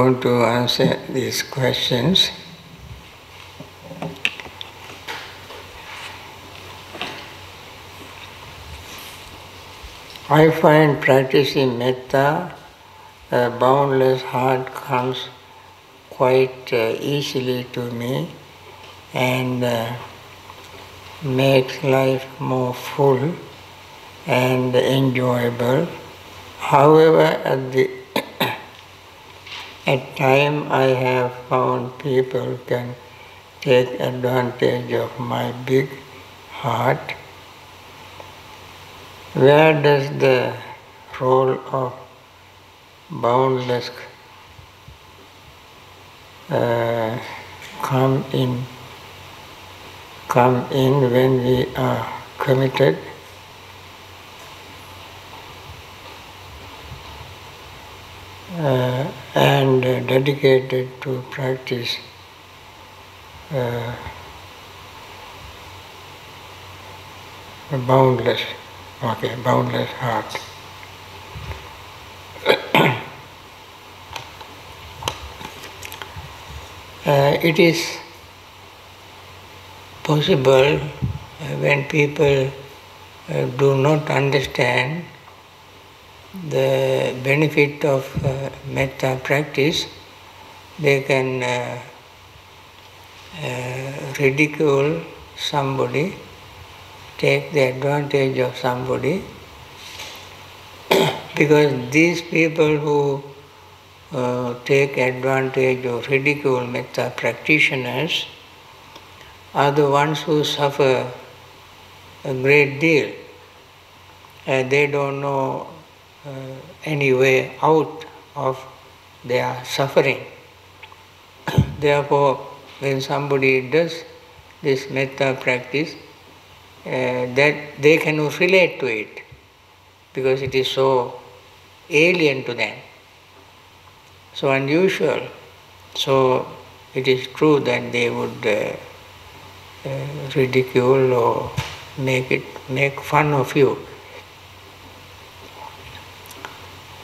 going to answer these questions. I find practicing metta, a boundless heart comes quite easily to me and makes life more full and enjoyable. However, at times I have found people can take advantage of my big heart. Where does the role of boundless come in when we are committed? And dedicated to practice boundless heart. It is possible when people do not understand the benefit of metta practice, they can ridicule somebody, take the advantage of somebody, because these people who take advantage or ridicule metta practitioners are the ones who suffer a great deal. They don't know any way out of their suffering. Therefore, when somebody does this metta practice, that they cannot relate to it because it is so alien to them, so unusual. So it is true that they would ridicule or make fun of you.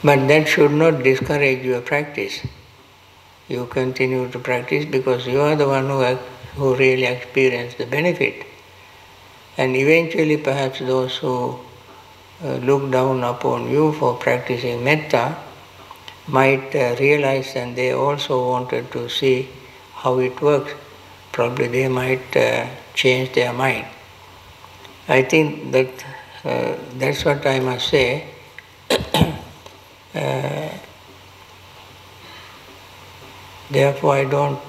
But that should not discourage your practice. You continue to practice because you are the one who really experienced the benefit. And eventually perhaps those who look down upon you for practicing metta might realize, and they also wanted to see how it works. Probably they might change their mind. I think that that's what I must say. Therefore, I don't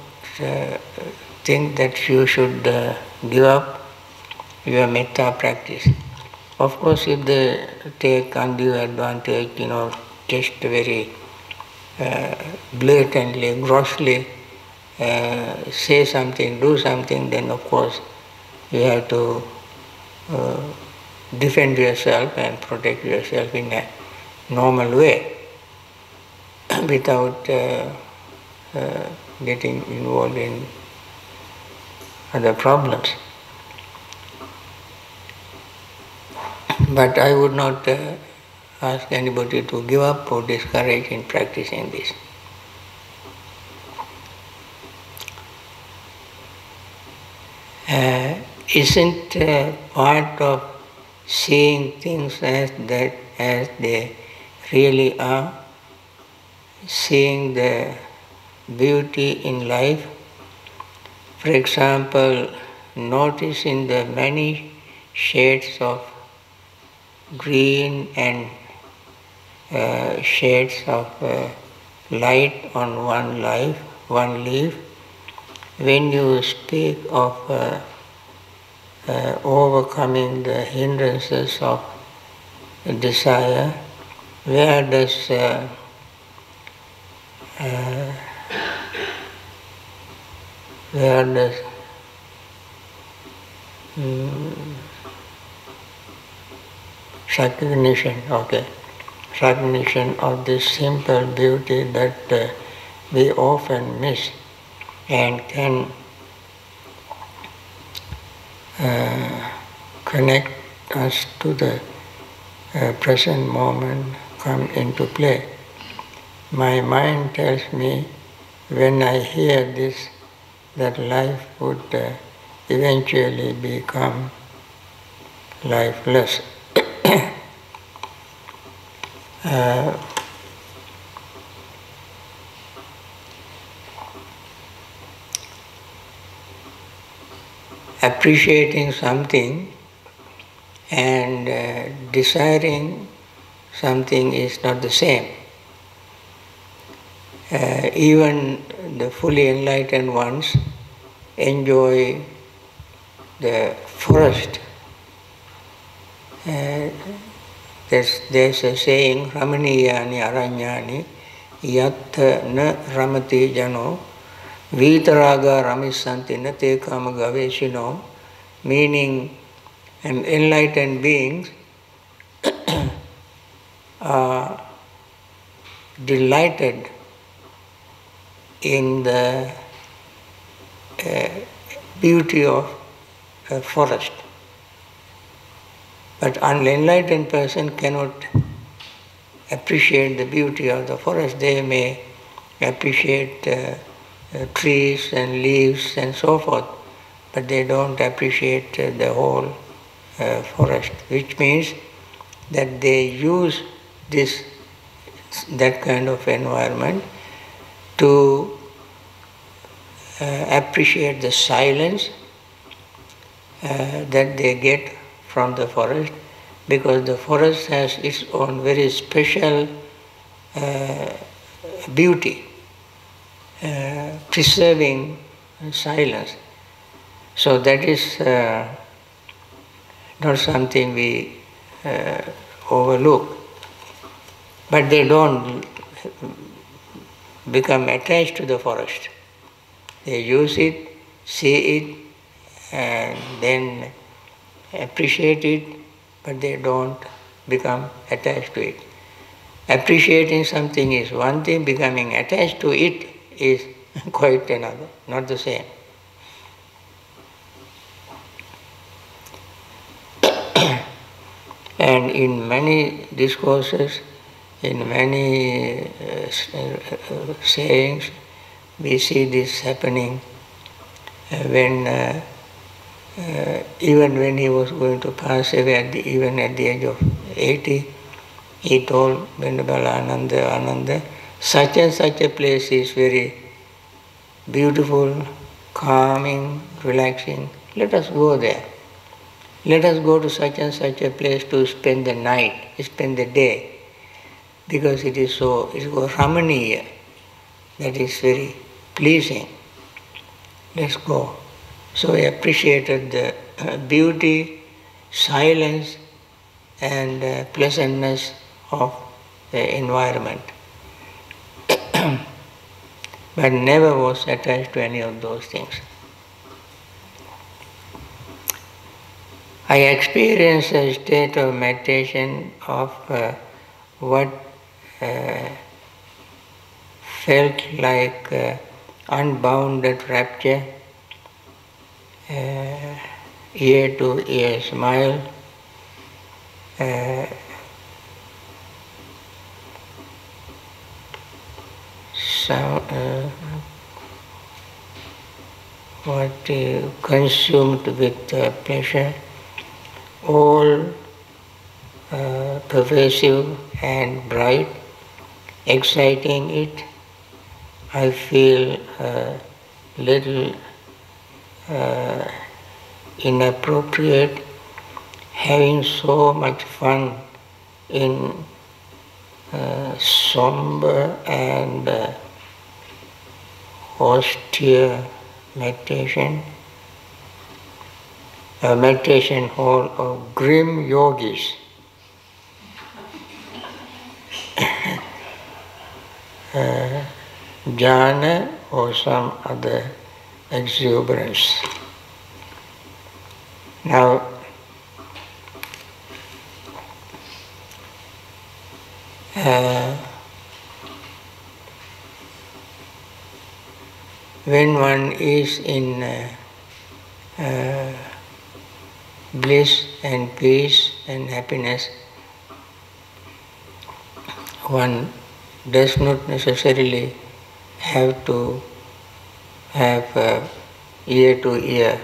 think that you should give up your metta practice. Of course, if they take undue advantage, just very blatantly, grossly say something, do something, then of course you have to defend yourself and protect yourself in a normal way without getting involved in other problems. But I would not ask anybody to give up or discourage in practicing this. Isn't part of seeing things as they really are, seeing the beauty in life? For example, noticing the many shades of green and shades of light on one leaf. When you speak of overcoming the hindrances of desire, where does recognition of this simple beauty that we often miss and can connect us to the present moment come into play. My mind tells me when I hear this, that life would eventually become lifeless. Appreciating something and desiring something is not the same. Even the fully enlightened ones enjoy the forest. There's a saying, Ramaniyani Aranyani Yatta na Ramati Jano Vitaraga Ramisanti na te kama gaveshino, meaning enlightened beings are delighted in the beauty of a forest. But an enlightened person cannot appreciate the beauty of the forest. They may appreciate trees and leaves and so forth, but they don't appreciate the whole forest, which means that they use that kind of environment to appreciate the silence that they get from the forest, because the forest has its own very special beauty, preserving silence. So that is not something we overlook. But they don't become attached to the forest. They use it, see it, and then appreciate it, but they don't become attached to it. Appreciating something is one thing, becoming attached to it is quite another, not the same. And in many discourses, in many sayings, we see this happening when even when he was going to pass away, even at the age of 80, he told Venerable Ananda, such and such a place is very beautiful, calming, relaxing. Let us go there. Let us go to such and such a place to spend the night, spend the day, because it is so Ramaniya, that is very pleasing. Let's go. So he appreciated the beauty, silence, and pleasantness of the environment, but never was attached to any of those things. I experienced a state of meditation of what felt like unbounded rapture, ear-to-ear smile, consumed with pleasure, all pervasive and bright, exciting it. I feel a little inappropriate having so much fun in somber and austere meditation, a meditation hall of grim yogis. Jhana or some other exuberance. Now, when one is in bliss and peace and happiness, one does not necessarily have to have a ear-to-ear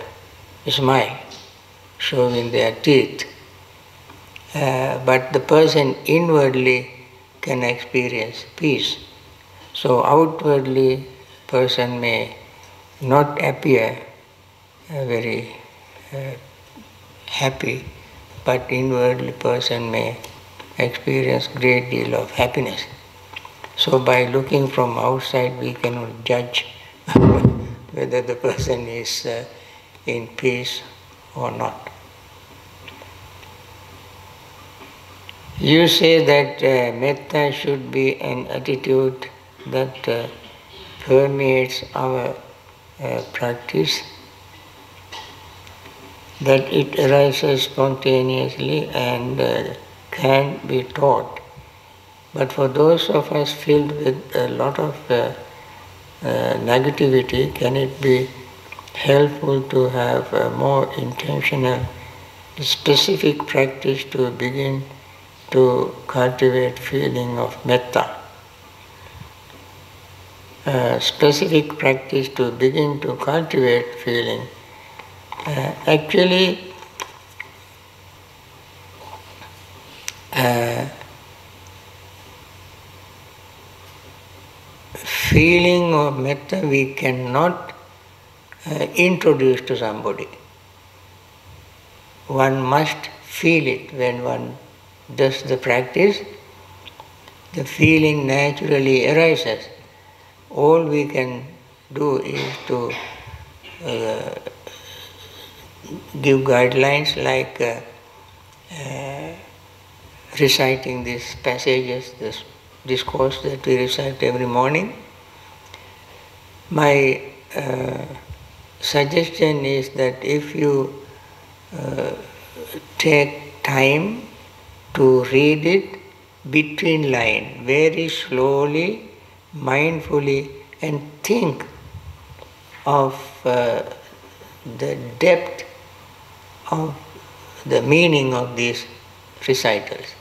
smile showing their teeth, but the person inwardly can experience peace. So outwardly, person may not appear very happy, but inwardly person may experience great deal of happiness. So by looking from outside, we cannot judge whether the person is in peace or not. You say that metta should be an attitude that permeates our practice, that it arises spontaneously and can be taught. But for those of us filled with a lot of negativity, can it be helpful to have a more intentional, specific practice to begin to cultivate feeling of metta? Specific practice to begin to cultivate feeling. Actually, feeling of metta we cannot introduce to somebody. One must feel it when one does the practice. The feeling naturally arises. All we can do is to give guidelines like reciting these passages, this discourse that we recite every morning. My suggestion is that if you take time to read it between lines, very slowly, mindfully, and think of the depth of the meaning of these recitals.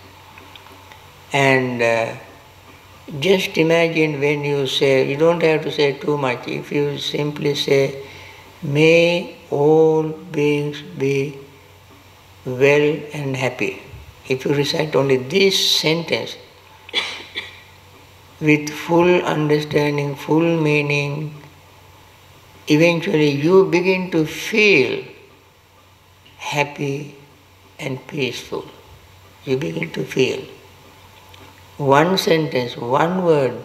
And just imagine when you say, you don't have to say too much, if you simply say, may all beings be well and happy. If you recite only this sentence with full understanding, full meaning, eventually you begin to feel happy and peaceful. You begin to feel. One sentence, one word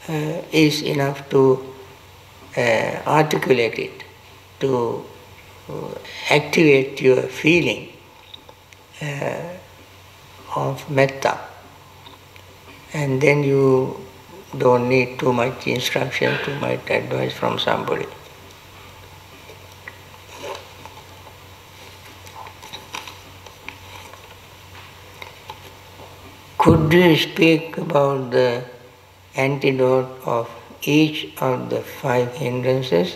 is enough to articulate it, to activate your feeling of metta. And then you don't need too much instruction, too much advice from somebody. Could you speak about the antidote of each of the 5 hindrances?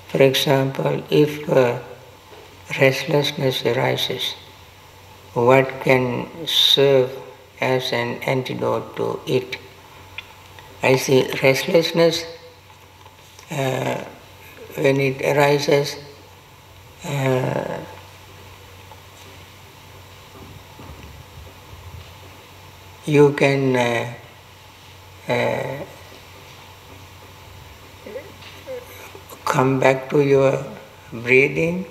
For example, if restlessness arises, what can serve as an antidote to it? I see restlessness, when it arises, you can come back to your breathing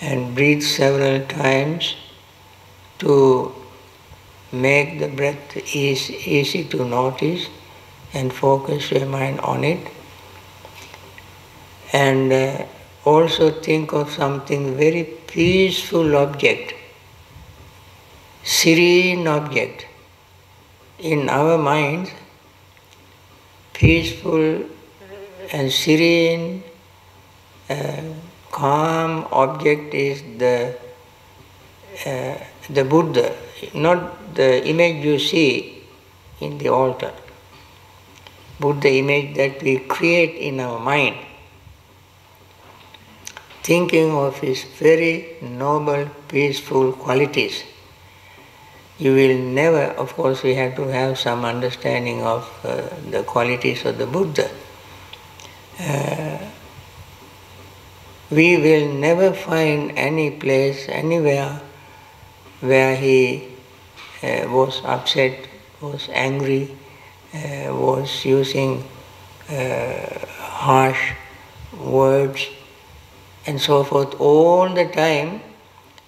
and breathe several times to make the breath easy to notice and focus your mind on it. And also think of something very peaceful object, serene object. In our minds, peaceful and serene, calm object is the Buddha, not the image you see in the altar. Buddha image that we create in our mind, thinking of his very noble, peaceful qualities. You will never, of course we have to have some understanding of the qualities of the Buddha. We will never find any place, anywhere, where he was upset, was angry, was using harsh words and so forth. All the time,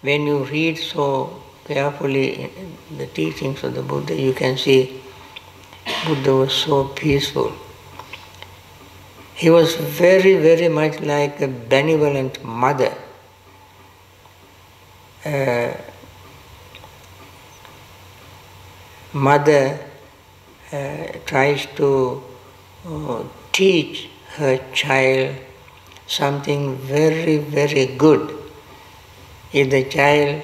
when you read so carefully the teachings of the Buddha, you can see Buddha was so peaceful. He was very, very much like a benevolent mother. Mother tries to teach her child something very, very good. If the child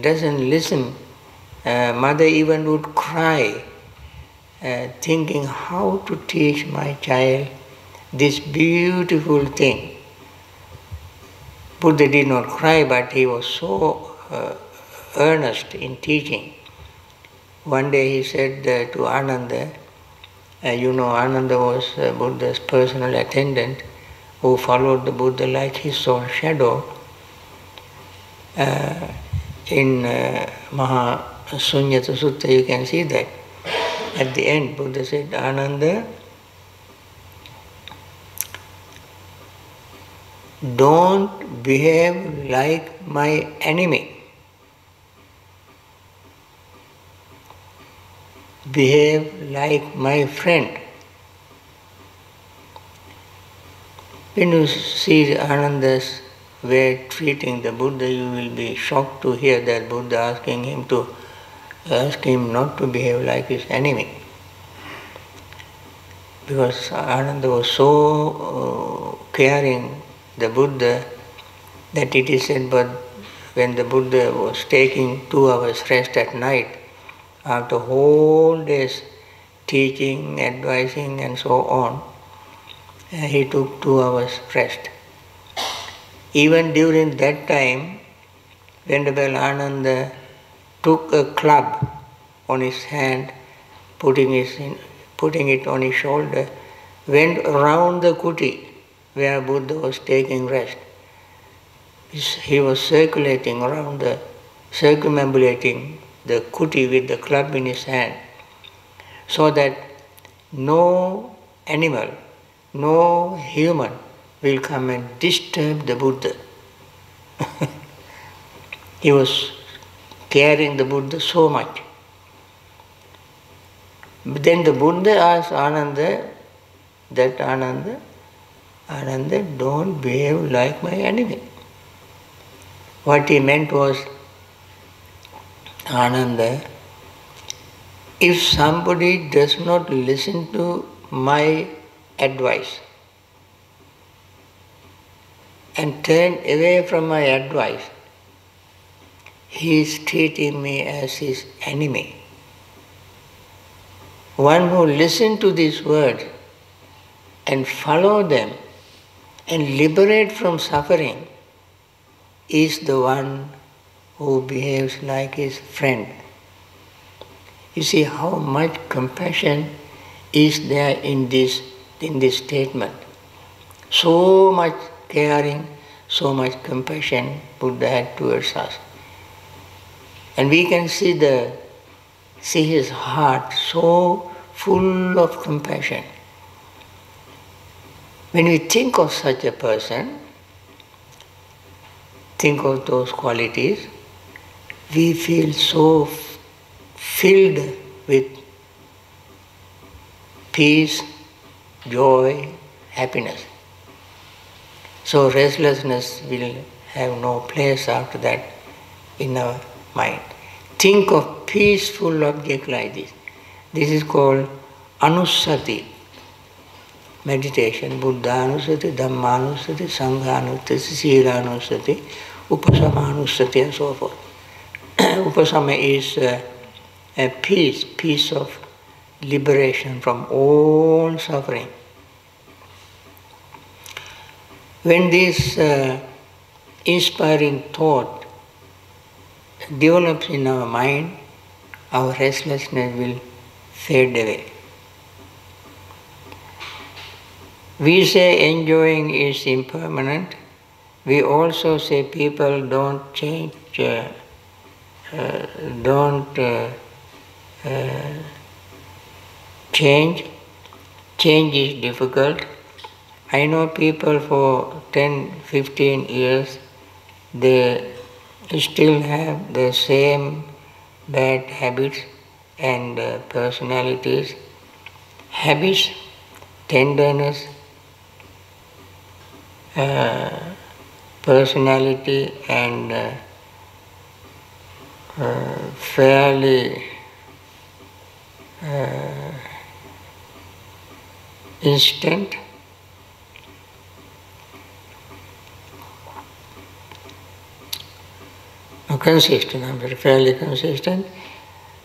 doesn't listen, mother even would cry, thinking how to teach my child this beautiful thing. Buddha did not cry, but he was so earnest in teaching. One day he said to Ananda, Ananda was Buddha's personal attendant who followed the Buddha like his own shadow. In Maha Sunyata Sutta you can see that. At the end Buddha said, Ananda, don't behave like my enemy. Behave like my friend. When you see Ananda's way of treating the Buddha, you will be shocked to hear that Buddha asking him not to behave like his enemy. Because Ananda was so caring, the Buddha, that it is said, but when the Buddha was taking 2 hours rest at night, after whole days teaching, advising and so on, he took 2 hours rest. Even during that time, Venerable Ananda took a club on his hand, putting it on his shoulder, went around the kuti where Buddha was taking rest. He was circulating around circumambulating the kuti with the club in his hand, so that no animal, no human will come and disturb the Buddha. He was caring the Buddha so much. But then the Buddha asked Ananda, Ananda, don't behave like my enemy. What he meant was, Ananda, if somebody does not listen to my advice and turn away from my advice, he is treating me as his enemy. One who listens to these words and follow them and liberate from suffering is the one who behaves like his friend. You see how much compassion is there in this statement. So much caring, so much compassion Buddha had towards us. And we can see his heart so full of compassion. When we think of such a person, think of those qualities, we feel so filled with peace, joy, happiness. So restlessness will have no place after that in our mind. Think of peaceful object like this. This is called Anusati meditation. Buddhanusati, Dhammanusati, Sanghanusati, Silanusati, Upasamanusati and so forth. Upasama is a peace of liberation from all suffering. When this inspiring thought develops in our mind, our restlessness will fade away. We say enjoying is impermanent. We also say people don't change, don't change. Change is difficult. I know people for 10, 15 years, they still have the same bad habits and personalities. Habits, tenderness, personality, and fairly instant. Consistent, I'm very fairly consistent.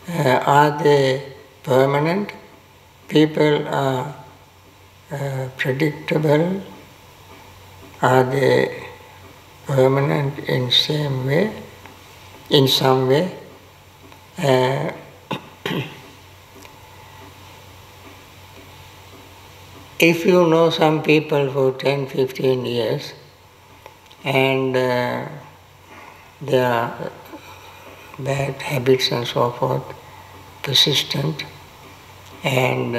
Are they permanent? People are predictable. Are they permanent in same way? In some way? If you know some people for 10, 15 years and their bad habits and so forth persistent and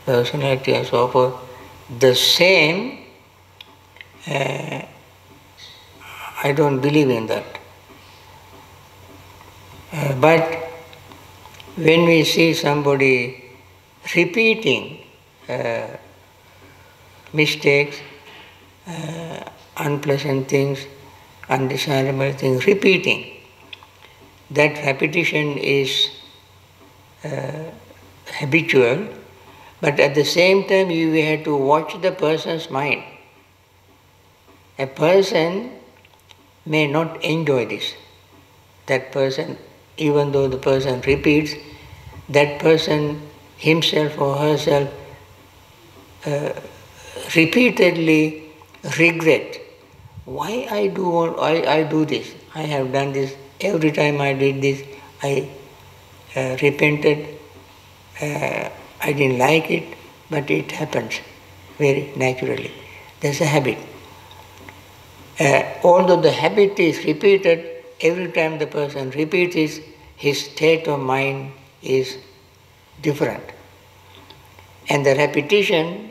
personality and so forth the same, I don't believe in that. But when we see somebody repeating mistakes, unpleasant things, undesirable things, repeating, that repetition is habitual, but at the same time you have to watch the person's mind. A person may not enjoy this. That person, even though the person repeats, that person himself or herself repeatedly regret. Why I do this? I have done this. Every time I did this, I repented. I didn't like it, but it happens very naturally. There's a habit. Although the habit is repeated, every time the person repeats it, his state of mind is different. And the repetition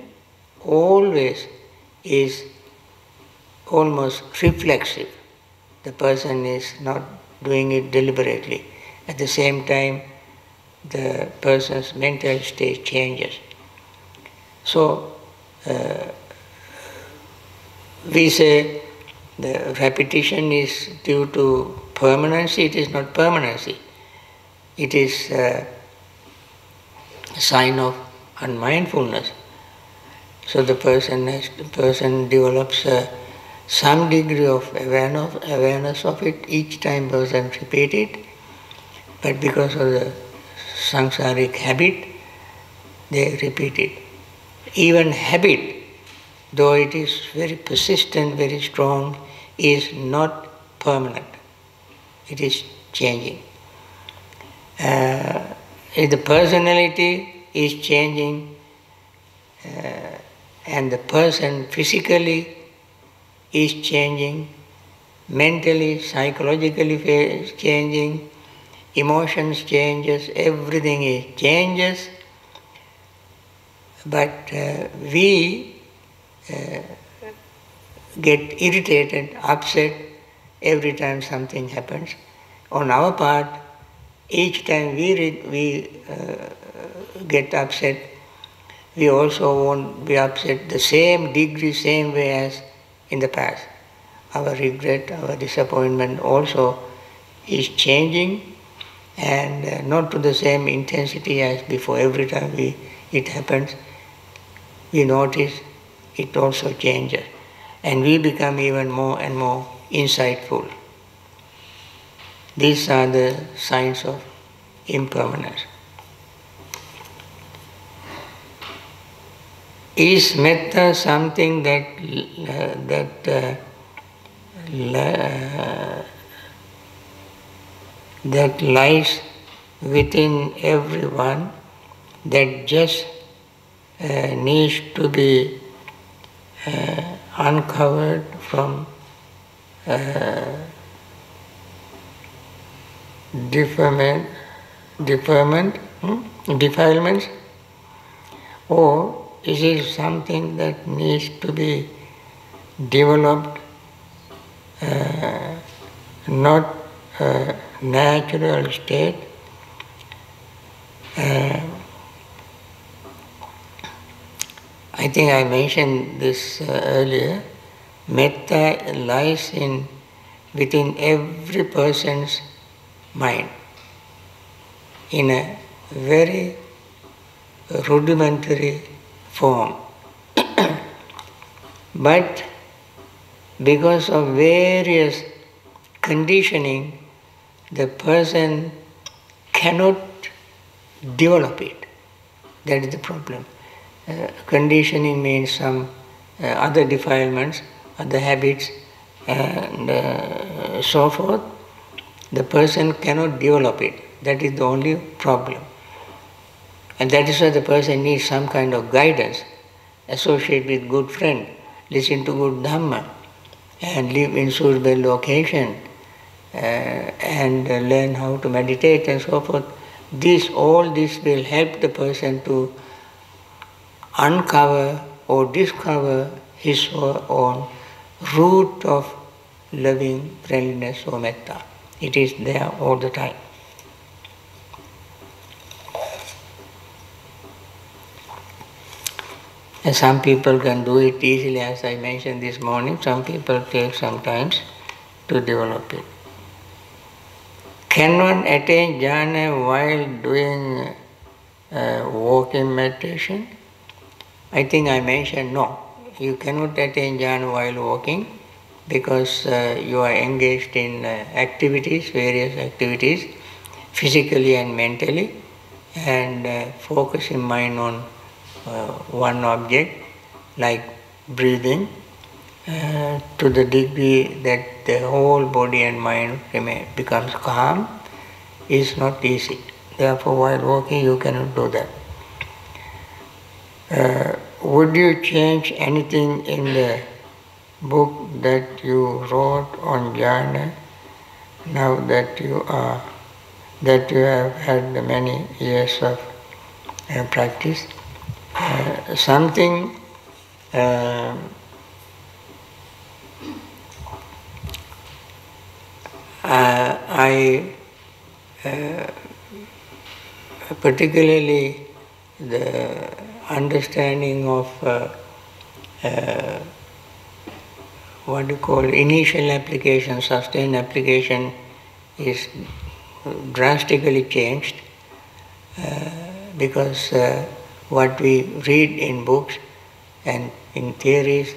always is almost reflexive. The person is not doing it deliberately. At the same time, the person's mental state changes. So, we say the repetition is due to permanency. It is not permanency. It is a sign of unmindfulness. So the person develops some degree of awareness of it each time person repeat it, but because of the samsaric habit, they repeat it. Even habit, though it is very persistent, very strong, is not permanent. It is changing. If the personality is changing, and the person physically is changing, mentally, psychologically is changing, emotions changes, everything is changes, but we get irritated, upset every time something happens. On our part, each time we get upset, we also won't be upset the same degree, same way as in the past. Our regret, our disappointment also is changing, and not to the same intensity as before. Every time it happens, we notice it also changes, and we become even more and more insightful. These are the signs of impermanence. Is metta something that lies within everyone that just needs to be uncovered from defilements, or is it something that needs to be developed, not a natural state? I think I mentioned this earlier. Metta lies within every person's mind in a very rudimentary form. But because of various conditioning, the person cannot develop it. That is the problem. Conditioning means some other defilements, other habits, and so forth. The person cannot develop it. That is the only problem. And that is why the person needs some kind of guidance, associate with good friend, listen to good Dhamma, and live in suitable location, and learn how to meditate and so forth. All this will help the person to uncover or discover his own root of loving friendliness or metta. It is there all the time. And some people can do it easily, as I mentioned this morning. Some people take some time to develop it. Can one attain jhana while doing walking meditation? I think I mentioned no. You cannot attain jhana while walking because you are engaged in various activities, physically and mentally, and focusing mind on one object, like breathing, to the degree that the whole body and mind becomes calm, is not easy. Therefore, while walking, you cannot do that. Would you change anything in the book that you wrote on jhana now that you have had many years of practice? Something I particularly the understanding of what you call initial application, sustained application is drastically changed because what we read in books and in theories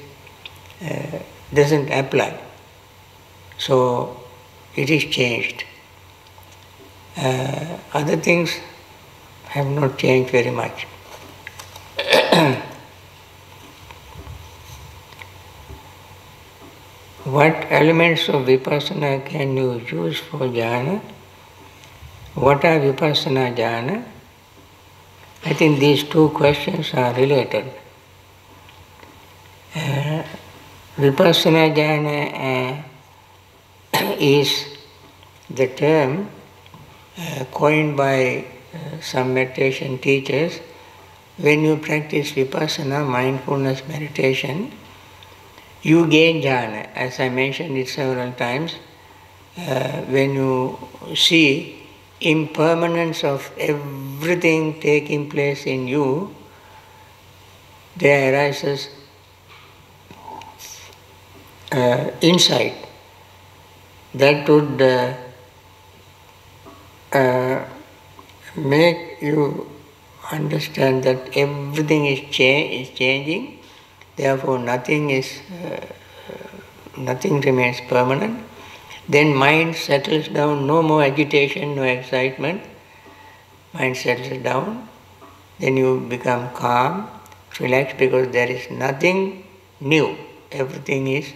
doesn't apply. So it is changed. Other things have not changed very much. What elements of vipassana can you use for jhana? What are vipassana jhana? I think these two questions are related. Vipassana jhana is the term coined by some meditation teachers. When you practice vipassana, mindfulness meditation, you gain jhana. As I mentioned it several times, when you see impermanence of everything taking place in you, there arises insight that would make you understand that everything is changing, therefore nothing remains permanent. Then mind settles down, no more agitation, no excitement. Mind settles down, then you become calm, relaxed, because there is nothing new. Everything is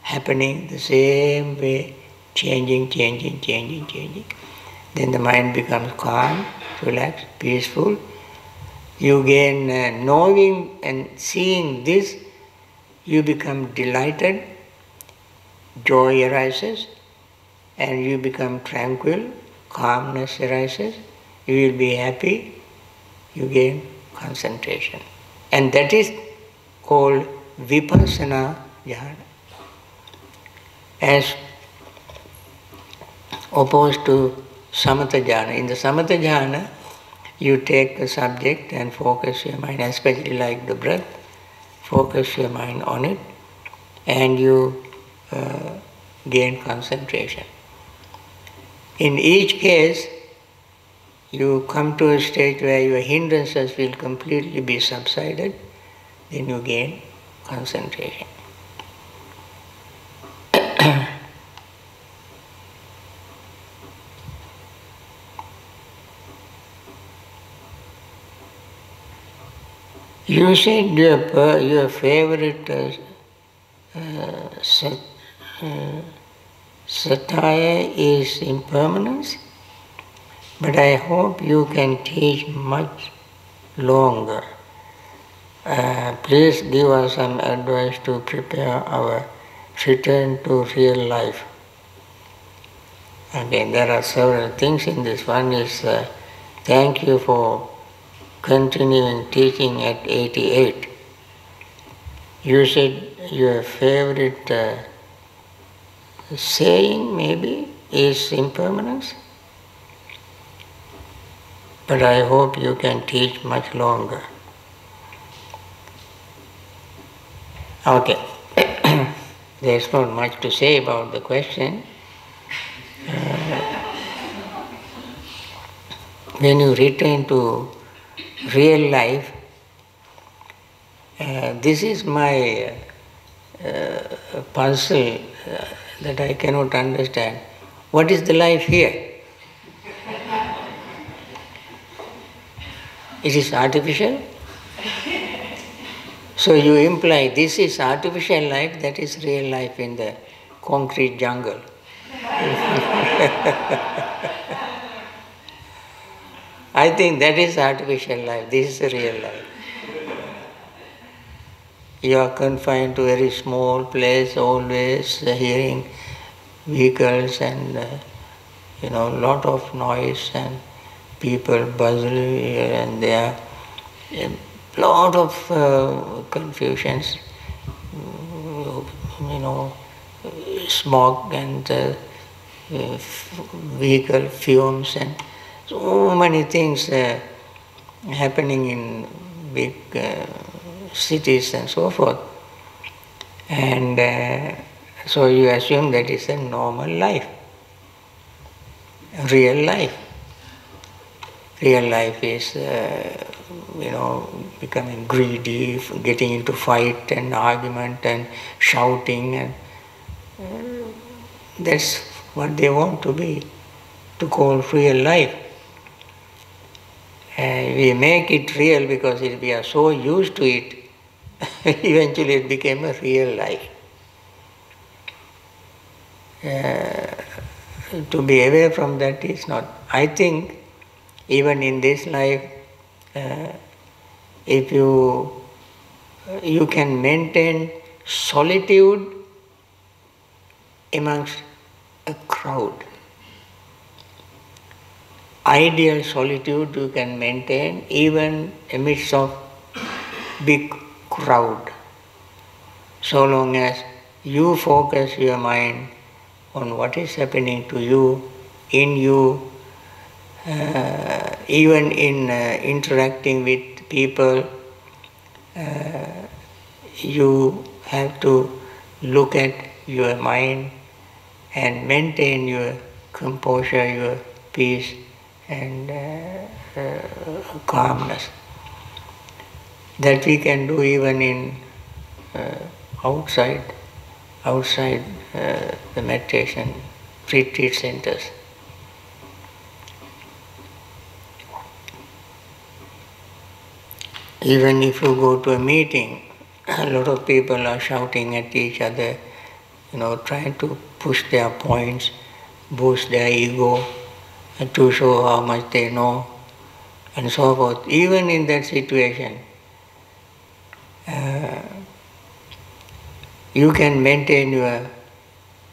happening the same way, changing. Then the mind becomes calm, relaxed, peaceful. You gain knowing and seeing this, you become delighted, joy arises, and you become tranquil, calmness arises, you will be happy, you gain concentration. And that is called vipassana jhana. As opposed to samatha jhana. In the samatha jhana, you take the subject and focus your mind, especially like the breath, focus your mind on it, and you gain concentration. In each case, you come to a stage where your hindrances will completely be subsided, then you gain concentration. You said your favorite satire is impermanence, but I hope you can teach much longer. Please give us some advice to prepare our return to real life. Again, there are several things in this. One is thank you for continuing teaching at 88. You said your favorite saying maybe is impermanence, but I hope you can teach much longer. Okay, there's not much to say about the question. When you return to real life, this is my puzzle that I cannot understand. What is the life here? It is artificial. So you imply this is artificial life, that is real life in the concrete jungle. I think that is artificial life, this is the real life. You are confined to a very small place, always hearing vehicles and lot of noise and people bustle here and there, a lot of confusions, smoke and vehicle fumes and so many things happening in big cities and so forth. And so you assume that is a normal life, real life. Real life is, becoming greedy, getting into fight and argument and shouting, and that's what they want to be, to call real life. We make it real because we are so used to it, eventually it became a real life. To be away from that is not. I think even in this life, if you can maintain solitude amongst a crowd. Ideal solitude you can maintain even amidst of big crowd, so long as you focus your mind on what is happening to you, in you, even in interacting with people. You have to look at your mind and maintain your composure, your peace and calmness. That we can do even in outside the meditation retreat centers. Even if you go to a meeting, a lot of people are shouting at each other, trying to push their points, boost their ego, to show how much they know and so forth. Even in that situation, you can maintain your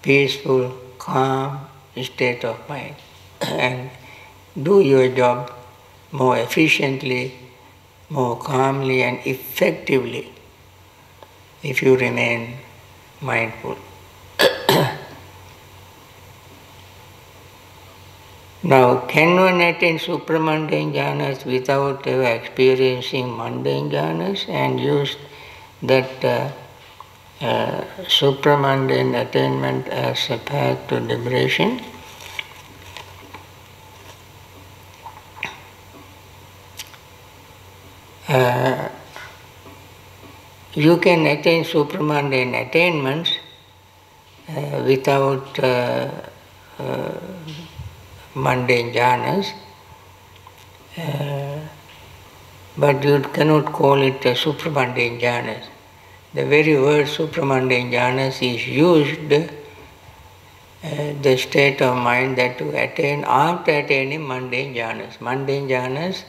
peaceful, calm state of mind and do your job more efficiently, more calmly and effectively if you remain mindful. Now, can one attain supramundane jhanas without ever experiencing mundane jhanas and use that supramundane attainment as a path to liberation? You can attain supramundane attainments without mundane jhanas, but you cannot call it supramundane jhanas. The very word supramundane jhanas is used the state of mind that you attain after attaining mundane jhanas. Mundane jhanas,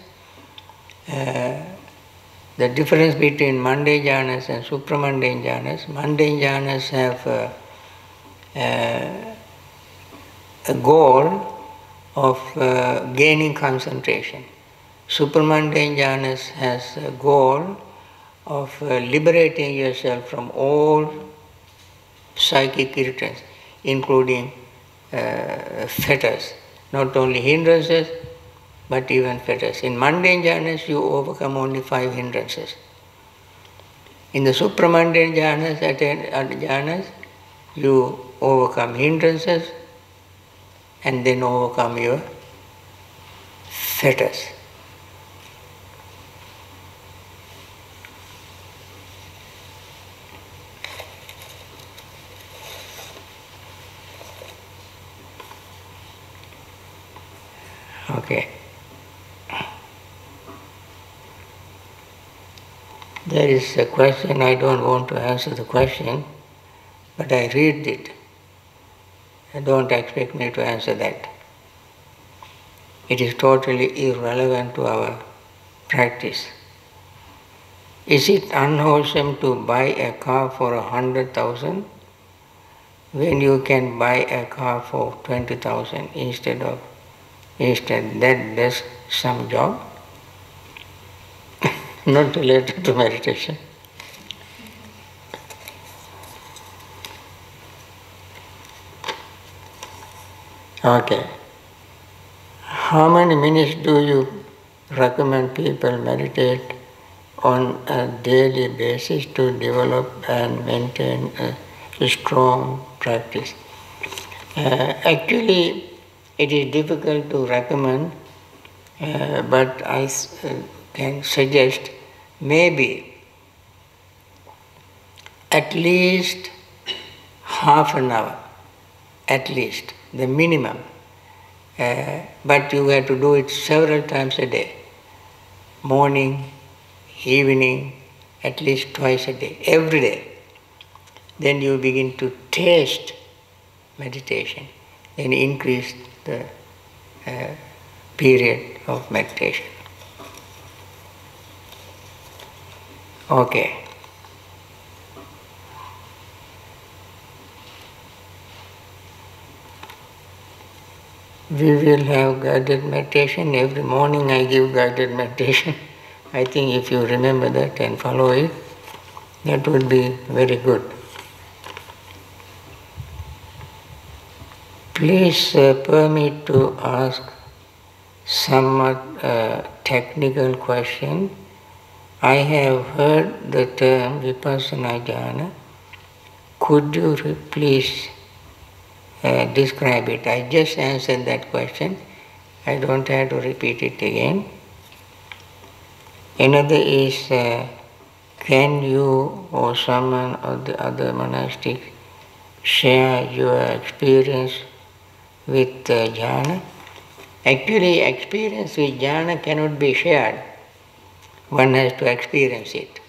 the difference between mundane jhanas and supramundane jhanas, mundane jhanas have a goal of gaining concentration. Supramundane jhanas has a goal of liberating yourself from all psychic irritants, including fetters, not only hindrances, but even fetters. In mundane jhanas, you overcome only 5 hindrances. In the supramundane jhanas, you overcome hindrances and then overcome your fetters. Okay. There is a question, I don't want to answer the question, but I read it. Don't expect me to answer that. It is totally irrelevant to our practice. Is it unwholesome to buy a car for 100,000 when you can buy a car for 20,000 instead? That does some job? Not related to meditation. Okay. How many minutes do you recommend people meditate on a daily basis to develop and maintain a strong practice? Actually, it is difficult to recommend, but I can suggest maybe at least half an hour, at least, the minimum. But you have to do it several times a day, morning, evening, at least twice a day, every day. Then you begin to taste meditation, then increase the period of meditation. Okay. We will have guided meditation. Every morning I give guided meditation. I think if you remember that and follow it, that would be very good. Please permit to ask somewhat technical question. I have heard the term Vipassana Jhana. Could you please describe it? I just answered that question. I don't have to repeat it again. Another is, can you or someone of the other monastics share your experience with jhana? Actually, experience with jhana cannot be shared. One has to experience it.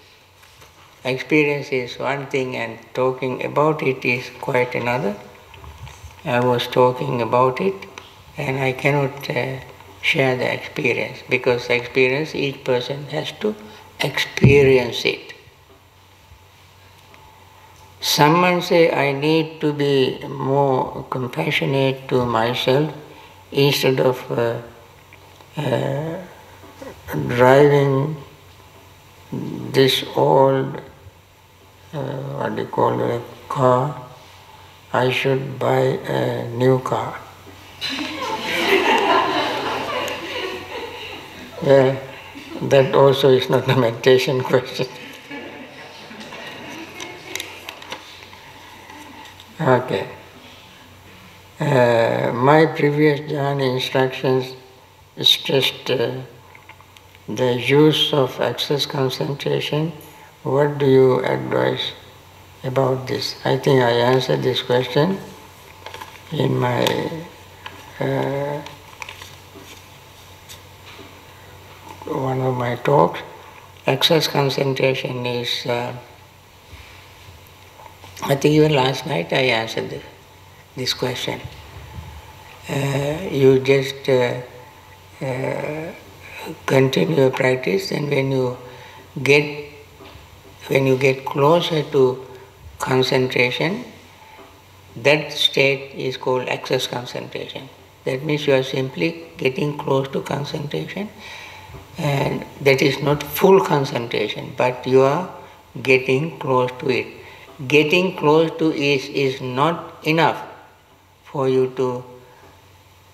Experience is one thing and talking about it is quite another. I was talking about it and I cannot share the experience, because experience, each person has to experience it. Someone say, I need to be more compassionate to myself instead of driving this old, what do you call it, car, I should buy a new car. Well, that also is not a meditation question. Okay. My previous jhana instructions stressed the use of access concentration. What do you advise about this? I think I answered this question in my one of my talks. Access concentration is, I think even last night I answered this question. You just continue your practice, and when you get closer to concentration, that state is called access concentration. That means you are simply getting close to concentration, and that is not full concentration, but you are getting close to it. Getting close to it is not enough for you to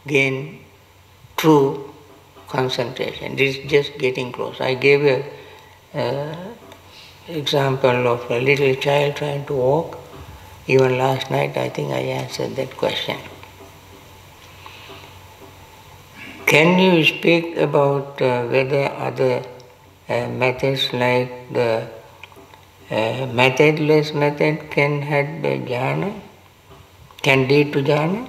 gain true concentration. This is just getting close. I gave an example of a little child trying to walk. Even last night I think I answered that question. Can you speak about whether other methods like the methodless method can have the jhana, can lead to jhana?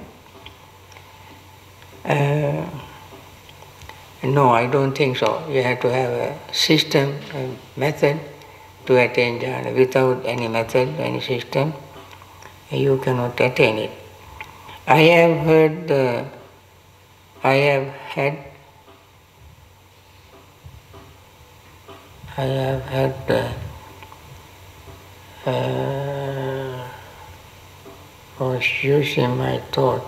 No, I don't think so. You have to have a system, a method to attain jhana. Without any method, any system, you cannot attain it. I have heard, I have had was using my thought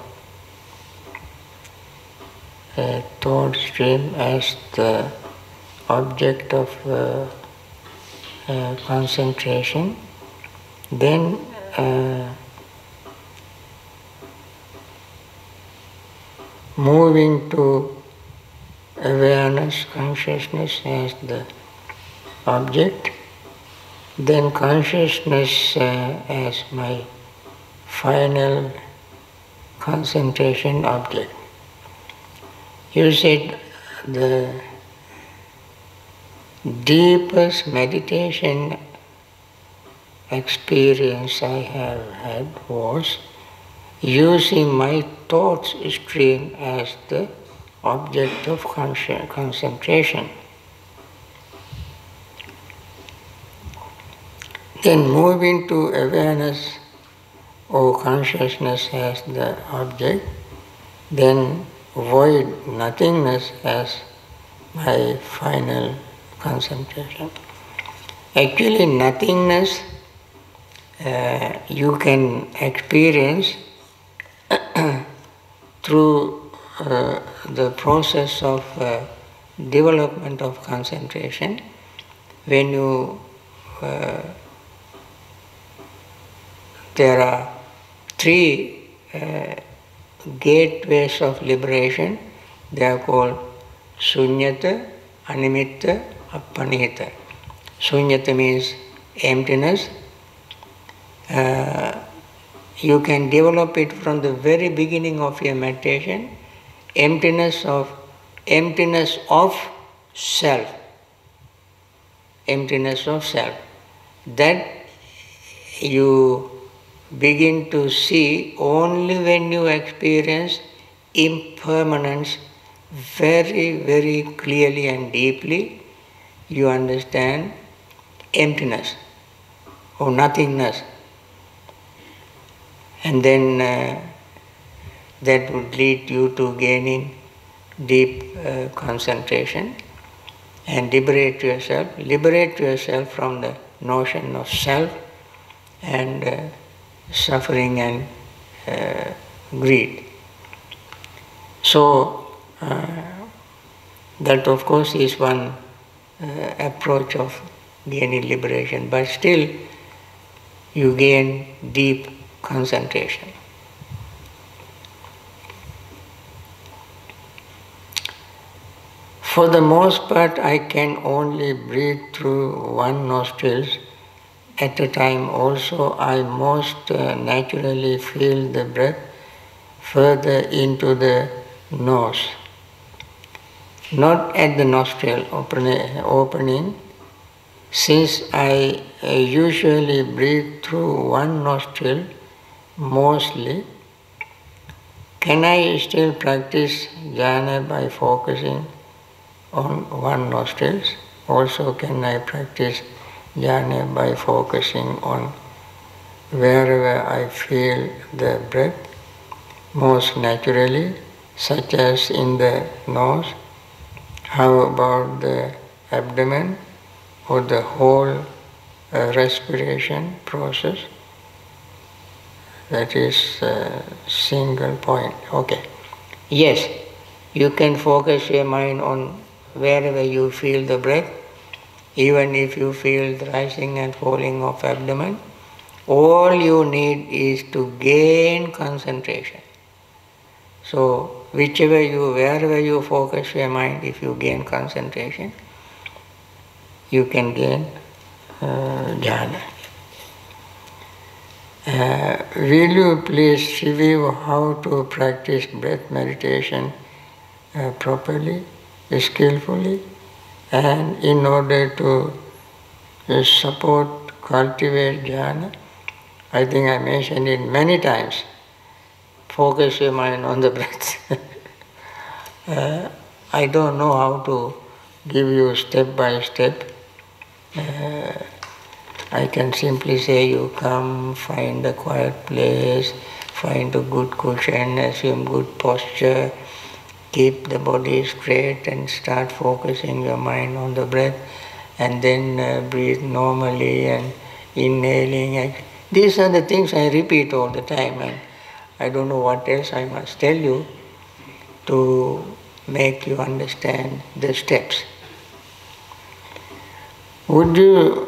stream as the object of concentration, then moving to awareness, consciousness as the object, then consciousness as my final concentration object. You said the deepest meditation experience I have had was using my thoughts stream as the object of concentration. Then moving to awareness or consciousness as the object, then void, nothingness as my final concentration. Actually, nothingness you can experience through the process of development of concentration. When you there are three gateways of liberation. They are called Sunyata, Animitta, Appanihita. Sunyata means emptiness. You can develop it from the very beginning of your meditation. Emptiness of self. Emptiness of self. That you begin to see only when you experience impermanence very, very clearly and deeply. You understand emptiness or nothingness. And then that would lead you to gaining deep concentration and liberate yourself from the notion of self and suffering and greed. So that of course is one approach of gaining liberation, but still you gain deep concentration. For the most part, I can only breathe through one nostril at a time. Also, I most naturally feel the breath further into the nose, not at the nostril opening. Since I usually breathe through one nostril mostly, can I still practice jhana by focusing on one nostril? Also, can I practice jhana by focusing on wherever I feel the breath most naturally, such as in the nose? How about the abdomen or the whole respiration process? That is a single point. Okay. Yes, you can focus your mind on wherever you feel the breath, even if you feel the rising and falling of abdomen. All you need is to gain concentration. So wherever you focus your mind, if you gain concentration, you can gain jhana. Will you please review how to practice breath meditation properly, skillfully, and in order to cultivate jhana? I think I mentioned it many times. Focus your mind on the breath. I don't know how to give you step by step. I can simply say you come, find a quiet place, find a good cushion, assume good posture, keep the body straight and start focusing your mind on the breath, and then breathe normally and inhaling. These are the things I repeat all the time, and I don't know what else I must tell you to make you understand the steps. Would you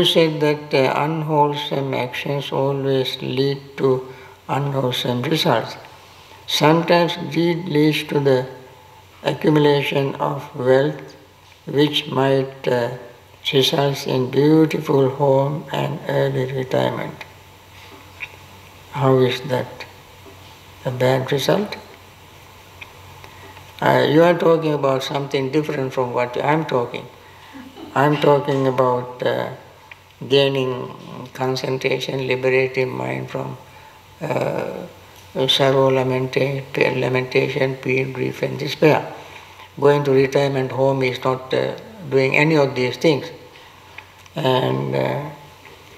said that unwholesome actions always lead to unwholesome results. Sometimes greed leads to the accumulation of wealth, which might result in beautiful home and early retirement. How is that a bad result? You are talking about something different from what I am talking. I am talking about gaining concentration, liberating mind from sorrow, lamentation, pain, grief and despair. Going to retirement home is not doing any of these things. And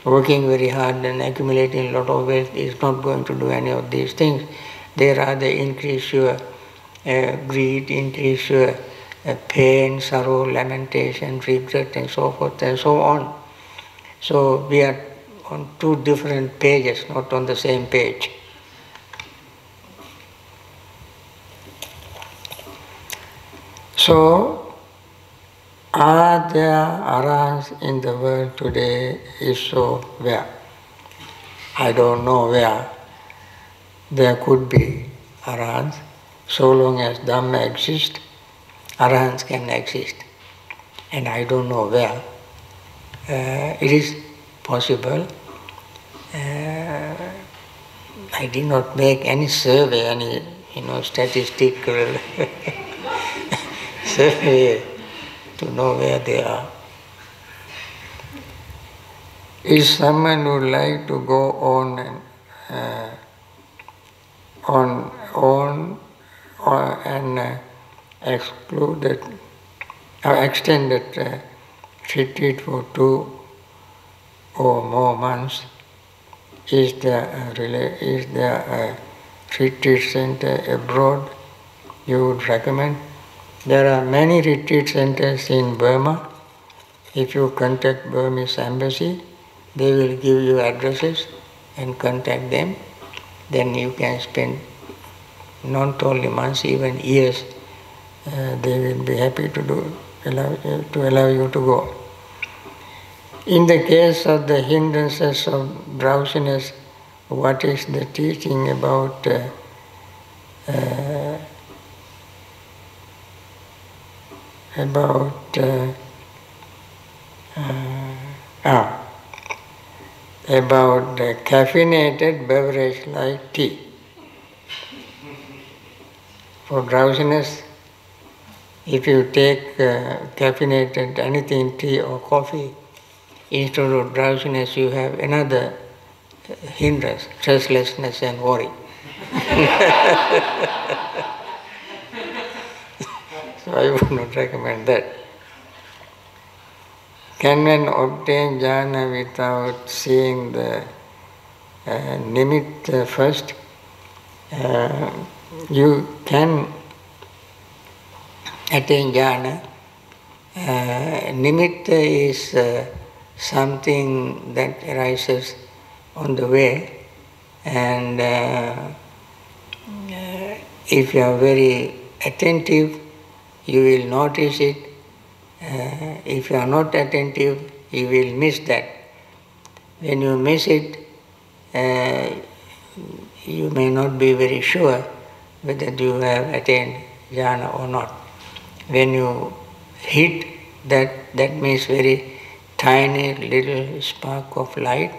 working very hard and accumulating a lot of wealth is not going to do any of these things. They rather increase your greed, increase your pain, sorrow, lamentation, regret and so forth and so on. So we are on two different pages, not on the same page. So, are there arahants in the world today? If so, where? I don't know where. There could be arahants. So long as Dhamma exists, arahants can exist. And I don't know where. It is possible. I did not make any survey, any statistical survey to know where they are. If someone would like to go on and extended retreat for 2 or more months, is there a retreat center abroad you would recommend? There are many retreat centers in Burma. If you contact Burmese embassy, they will give you addresses and contact them. Then you can spend not only months, even years. They will be happy to allow you to go. In the case of the hindrances of drowsiness, what is the teaching about the caffeinated beverage like tea? For drowsiness, if you take caffeinated anything, tea or coffee, instead of drowsiness you have another hindrance, restlessness and worry. So I would not recommend that. Can one obtain jhana without seeing the nimitta first? You can attain jhana. Nimitta is something that arises on the way, and if you are very attentive, you will notice it. If you are not attentive, you will miss that. When you miss it, you may not be very sure whether you have attained jhana or not. When you hit that means very tiny little spark of light,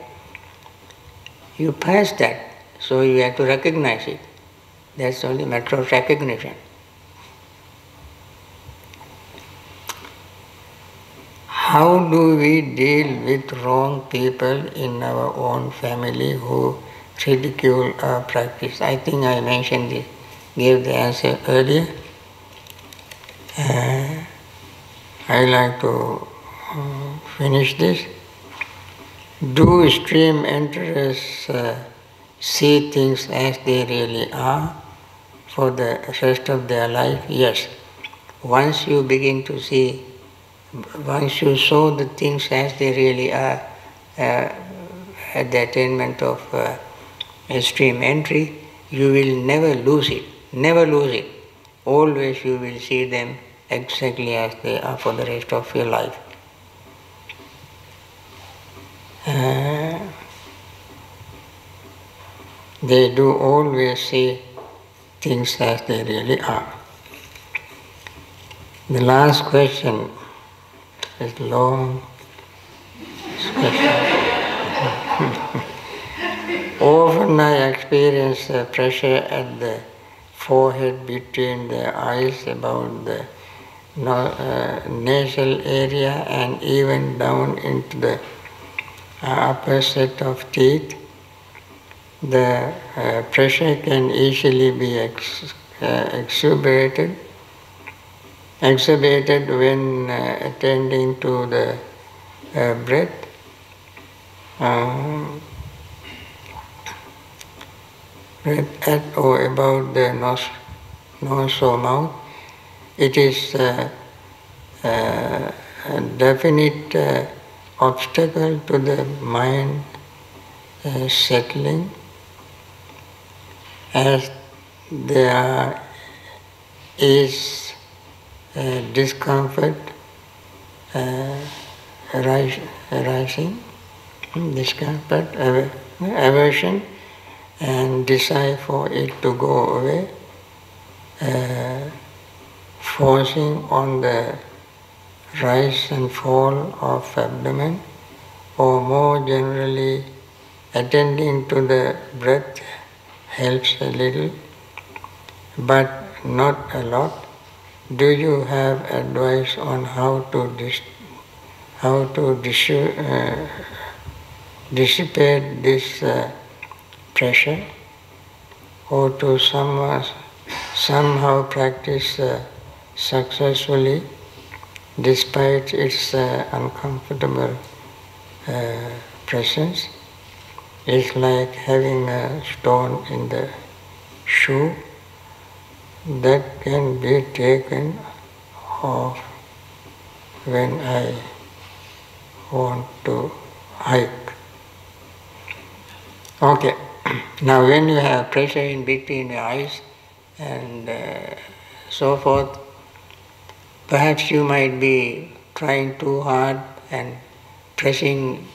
you pass that, so you have to recognize it. That's only a matter of recognition. How do we deal with wrong people in our own family who ridicule our practice? I think I mentioned this, gave the answer earlier. I like to finish this. Do stream enterers see things as they really are for the rest of their life? Yes. Once you begin to see, once you saw the things as they really are at the attainment of stream entry, you will never lose it. Never lose it. Always you will see them exactly as they are for the rest of your life. They do always see things as they really are. The last question is long question. Often I experience pressure at the forehead, between the eyes, about the nasal area, and even down into the upper set of teeth. The pressure can easily be exacerbated when attending to the breath. Breath at or about the nose or mouth. It is a definite obstacle to the mind settling, as there is discomfort arising, discomfort, aversion, and desire for it to go away, forcing on the rise and fall of abdomen, or more generally attending to the breath helps a little, but not a lot. Do you have advice on how to dissipate this pressure, or to somehow practice successfully despite its uncomfortable presence? It's like having a stone in the shoe that can be taken off when I want to hike. Okay, now when you have pressure in between your eyes and so forth, perhaps you might be trying too hard and pressing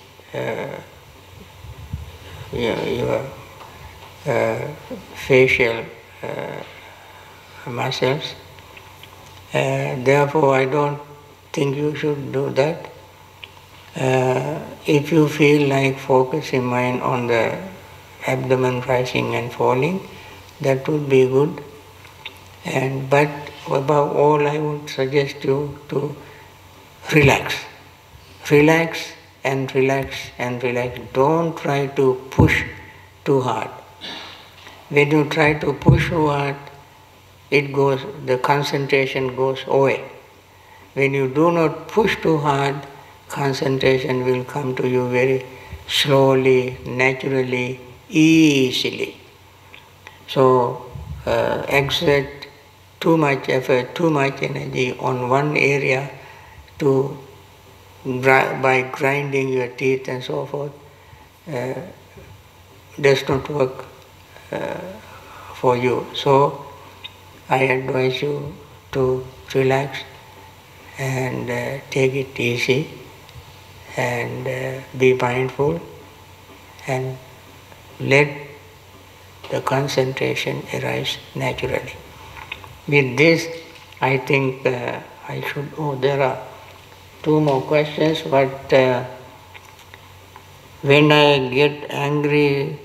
your facial muscles. Therefore, I don't think you should do that. If you feel like focusing mind on the abdomen rising and falling, that would be good. But above all, I would suggest you to relax. Relax and relax and relax. Don't try to push too hard. When you try to push too hard, the concentration goes away. When you do not push too hard, concentration will come to you very slowly, naturally, easily. So exert too much effort, too much energy on one area by grinding your teeth and so forth, does not work for you. So I advise you to relax and take it easy and be mindful and let the concentration arise naturally. With this, I think I should. There are two more questions, but when I get angry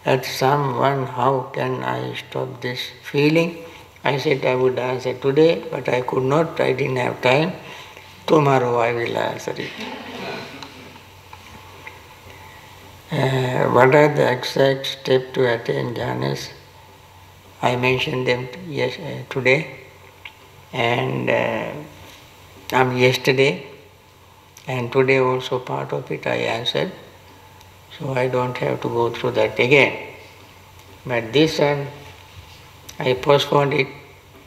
at someone, how can I stop this feeling? I said I would answer today, but I could not, I didn't have time. Tomorrow I will answer it. What are the exact steps to attain jhanas? I mentioned them today and yesterday, and today also part of it I answered, so I don't have to go through that again. But this one, I postponed it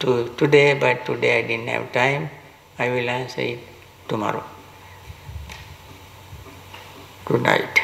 to today, but today I didn't have time. I will answer it tomorrow. Good night.